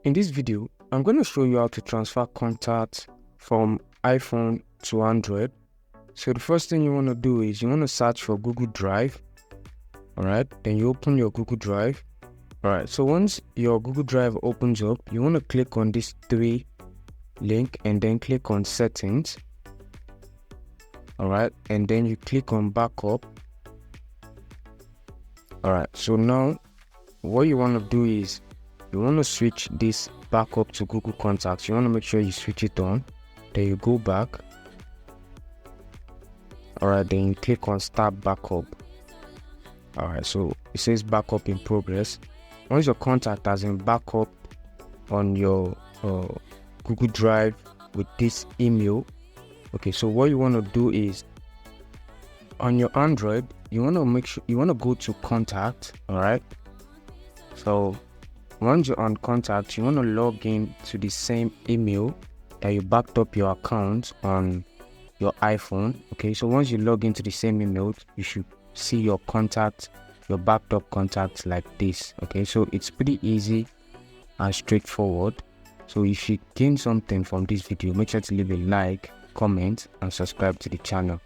In this video, I'm going to show you how to transfer contacts from iPhone to Android. So the first thing you want to do is you want to search for Google Drive. Alright, then you open your Google Drive. Alright, so once your Google Drive opens up, you want to click on this 3 link and then click on Settings. Alright, and then you click on Backup. Alright, so now what you want to do is you want to switch this backup to Google Contacts. You want to make sure you switch it on. Then you go back. Alright, then you click on Start Backup. Alright, so it says backup in progress. Once your contact has been backup on your Google Drive with this email, okay, so what you want to do is on your Android, you want to make sure you want to go to Contact. Alright, so once you're on Contact, you want to log in to the same email that you backed up your account on your iPhone. Okay, so once you log into the same email, you should see your contact, your backed up contacts like this. Okay, so it's pretty easy and straightforward. So if you gain something from this video, make sure to leave a like, comment and subscribe to the channel.